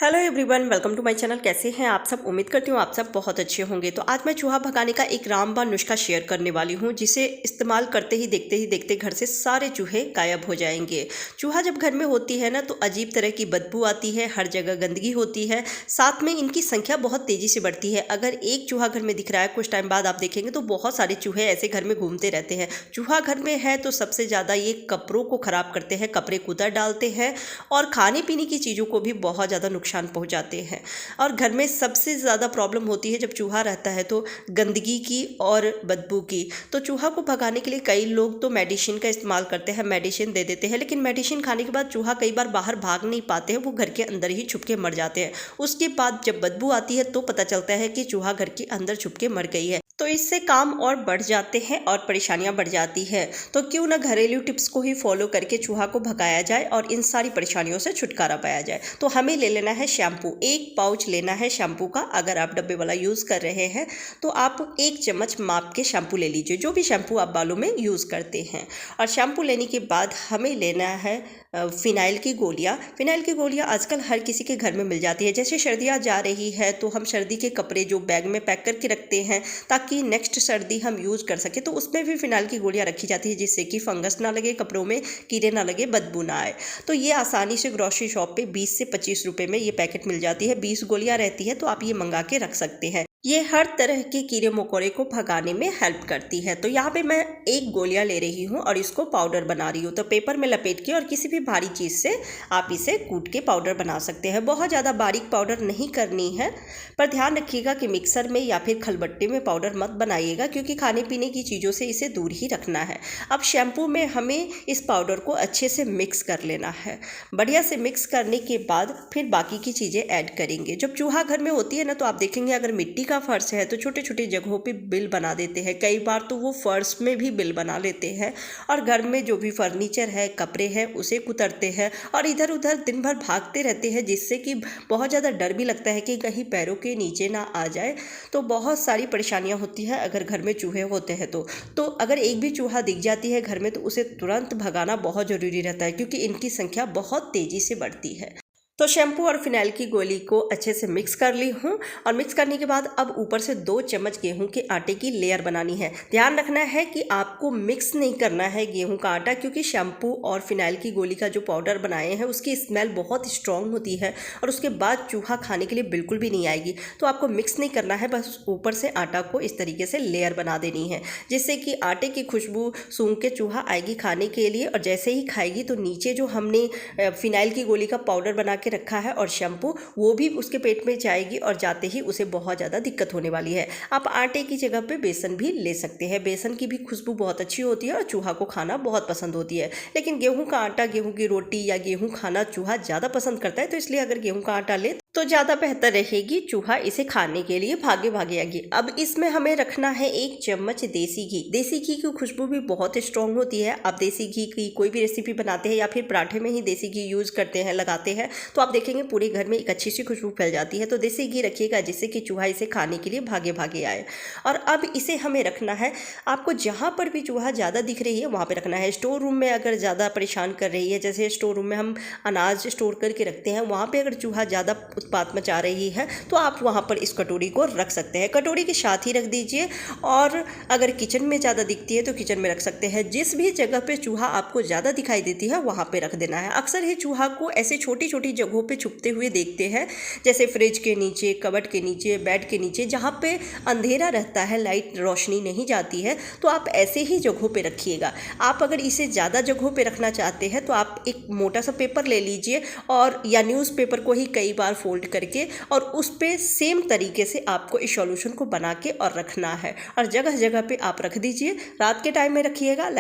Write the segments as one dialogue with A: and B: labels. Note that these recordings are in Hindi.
A: Hello everyone, welcome to my channel. कैसे हैं आप सब? उम्मीद करती हूँ आप सब बहुत अच्छे होंगे। तो आज मैं चूहा भगाने का एक रामबाण नुस्खा शेयर करने वाली हूँ, जिसे इस्तेमाल करते ही देखते घर से सारे चूहे गायब हो जाएंगे। चूहा जब घर में होती है ना, तो अजीब तरह की बदबू आती है, हर जगह गंदगी होती है, साथ में इनकी संख्या बहुत तेज़ी से बढ़ती है। अगर एक चूहा घर में दिख रहा है, कुछ टाइम बाद आप देखेंगे तो बहुत सारे चूहे ऐसे घर में घूमते रहते हैं। चूहा घर में है तो सबसे ज़्यादा ये कपड़ों को ख़राब करते हैं, कपड़े कुतर डालते हैं और खाने पीने की चीज़ों को भी बहुत ज़्यादा नुकसान पहुंचाते हैं। और घर में सबसे ज़्यादा प्रॉब्लम होती है जब चूहा रहता है तो गंदगी की और बदबू की। तो चूहा को भगाने के लिए कई लोग तो मेडिसिन का इस्तेमाल करते हैं, मेडिसिन दे देते हैं, लेकिन मेडिसिन खाने के बाद चूहा कई बार बाहर भाग नहीं पाते हैं, वो घर के अंदर ही छुप के मर जाते हैं। उसके बाद जब बदबू आती है तो पता चलता है कि चूहा घर के अंदर छुप के मर गई है। तो इससे काम और बढ़ जाते हैं और परेशानियां बढ़ जाती है। तो क्यों ना घरेलू टिप्स को ही फॉलो करके चूहा को भगाया जाए और इन सारी परेशानियों से छुटकारा पाया जाए। तो हमें ले लेना है शैम्पू, एक पाउच लेना है शैम्पू का। अगर आप डब्बे वाला यूज़ कर रहे हैं तो आप 1 चम्मच माप के शैम्पू ले लीजिए, जो भी शैम्पू आप बालों में यूज़ करते हैं। और शैम्पू लेने के बाद हमें लेना है फ़िनाइल की गोलियाँ। फ़िनाइल की गोलियाँ आजकल हर किसी के घर में मिल जाती है। जैसे सर्दियाँ जा रही है तो हम सर्दी के कपड़े जो बैग में पैक करके रखते हैं ताकि नेक्स्ट सर्दी हम यूज़ कर सकें, तो उसमें भी फ़िनाइल की गोलियाँ रखी जाती है, जिससे कि फंगस ना लगे, कपड़ों में कीड़े ना लगे, बदबू ना आए। तो ये आसानी से ग्रॉसरी शॉप पे 20 से 25 रुपये में ये पैकेट मिल जाती है। 20 गोलियाँ रहती है, तो आप ये मंगा के रख सकते हैं। ये हर तरह के कीड़े मकोड़े को भगाने में हेल्प करती है। तो यहाँ पे मैं 1 गोलियाँ ले रही हूँ और इसको पाउडर बना रही हूँ। तो पेपर में लपेट के और किसी भी भारी चीज़ से आप इसे कूट के पाउडर बना सकते हैं। बहुत ज़्यादा बारीक पाउडर नहीं करनी है, पर ध्यान रखिएगा कि मिक्सर में या फिर खलबट्टे में पाउडर मत बनाइएगा, क्योंकि खाने पीने की चीज़ों से इसे दूर ही रखना है। अब शैम्पू में हमें इस पाउडर को अच्छे से मिक्स कर लेना है। बढ़िया से मिक्स करने के बाद फिर बाकी की चीज़ें ऐड करेंगे। जब चूहा घर में होती है ना, तो आप देखेंगे अगर मिट्टी का फर्श है तो छोटे छोटे जगहों पे बिल बना देते हैं। कई बार तो वो फर्श में भी बिल बना लेते हैं और घर में जो भी फर्नीचर है, कपड़े हैं, उसे कुतरते हैं और इधर उधर दिन भर भागते रहते हैं, जिससे कि बहुत ज़्यादा डर भी लगता है कि कहीं पैरों के नीचे ना आ जाए। तो बहुत सारी परेशानियां होती है अगर घर में चूहे होते हैं तो अगर एक भी चूहा दिख जाती है घर में तो उसे तुरंत भगाना बहुत ज़रूरी रहता है, क्योंकि इनकी संख्या बहुत तेज़ी से बढ़ती है। तो शैम्पू और फिनाइल की गोली को अच्छे से मिक्स कर ली हूँ और मिक्स करने के बाद अब ऊपर से 2 चम्मच गेहूं के आटे की लेयर बनानी है। ध्यान रखना है कि आपको मिक्स नहीं करना है गेहूं का आटा, क्योंकि शैम्पू और फिनाइल की गोली का जो पाउडर बनाए हैं उसकी स्मेल बहुत स्ट्रॉन्ग होती है और उसके बाद चूहा खाने के लिए बिल्कुल भी नहीं आएगी। तो आपको मिक्स नहीं करना है, बस ऊपर से आटा को इस तरीके से लेयर बना देनी है, जिससे कि आटे की खुशबू सूंघ के चूहा आएगी खाने के लिए। और जैसे ही खाएगी तो नीचे जो हमने फिनाइल की गोली का पाउडर बना के रखा है और शैम्पू, वो भी उसके पेट में जाएगी और जाते ही उसे बहुत ज़्यादा दिक्कत होने वाली है। आप आटे की जगह पे बेसन भी ले सकते हैं। बेसन की भी खुशबू बहुत अच्छी होती है और चूहा को खाना बहुत पसंद होती है। लेकिन गेहूं का आटा, गेहूं की रोटी या गेहूं खाना चूहा ज़्यादा पसंद करता है, तो इसलिए अगर गेहूं का आटा ले तो ज़्यादा बेहतर रहेगी, चूहा इसे खाने के लिए भागे भागे आएगी। अब इसमें हमें रखना है 1 चम्मच देसी घी। देसी घी की खुशबू भी बहुत स्ट्रॉन्ग होती है। आप देसी घी की कोई भी रेसिपी बनाते हैं या फिर पराठे में ही देसी घी यूज़ करते हैं, लगाते हैं, तो आप देखेंगे पूरे घर में एक अच्छी सी खुशबू फैल जाती है। तो देसी घी रखिएगा, जिससे कि चूहा इसे खाने के लिए भागे भागे आए। और अब इसे हमें रखना है, आपको जहाँ पर भी चूहा ज़्यादा दिख रही है वहाँ पर रखना है। स्टोर रूम में अगर ज़्यादा परेशान कर रही है, जैसे स्टोर रूम में हम अनाज स्टोर करके रखते हैं, वहाँ पर अगर चूहा ज़्यादा उत्पात मचा रही है तो आप वहाँ पर इस कटोरी को रख सकते हैं। कटोरी के साथ ही रख दीजिए। और अगर किचन में ज़्यादा दिखती है तो किचन में रख सकते हैं। जिस भी जगह पे चूहा आपको ज़्यादा दिखाई देती है वहाँ पे रख देना है। अक्सर ही चूहा को ऐसे छोटी छोटी जगहों पे छुपते हुए देखते हैं, जैसे फ्रिज के नीचे, कबर्ड के नीचे, बेड के नीचे, जहाँ पे अंधेरा रहता है, लाइट रोशनी नहीं जाती है, तो आप ऐसे ही जगहों पे रखिएगा। आप अगर इसे ज़्यादा जगहों पे रखना चाहते हैं तो आप एक मोटा सा पेपर ले लीजिए और या न्यूज़पेपर को ही कई बार फोल्ड करके और उस पे सेम तरीके से आपको इस सॉल्यूशन को बना के और रखना है। और जगह जगह पे आप रख दीजिए। रात के टाइम में रखिएगा,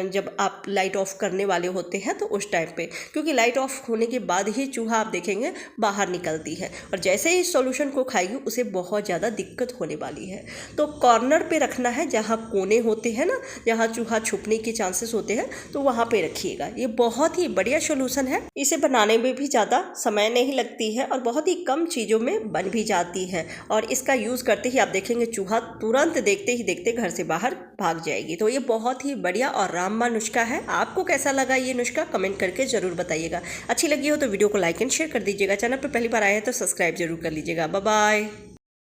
A: जब आप लाइट ऑफ करने वाले होते हैं तो उस टाइम पे, क्योंकि लाइट ऑफ होने के बाद ही चूहा आप देखेंगे बाहर निकलती है और जैसे ही इस सॉल्यूशन को खाएगी उसे बहुत ज़्यादा दिक्कत होने वाली है। तो कॉर्नर पे रखना है, जहाँ कोने होते हैं ना, जहाँ चूहा छुपने के चांसेस होते हैं, तो वहाँ पे रखिएगा। ये बहुत ही बढ़िया सॉल्यूशन है। इसे बनाने में भी ज़्यादा समय नहीं लगता लगती है और बहुत ही कम चीज़ों में बन भी जाती है। और इसका यूज़ करते ही आप देखेंगे चूहा तुरंत देखते ही देखते घर से बाहर भाग जाएगी। तो ये बहुत ही बढ़िया और रामबाण नुस्खा है। आपको कैसा लगा ये नुस्खा कमेंट करके ज़रूर बताइएगा। अच्छी लगी हो तो वीडियो को लाइक एंड शेयर कर दीजिएगा। चैनल पर पहली बार आए हैं तो सब्सक्राइब जरूर कर लीजिएगा। Bye bye.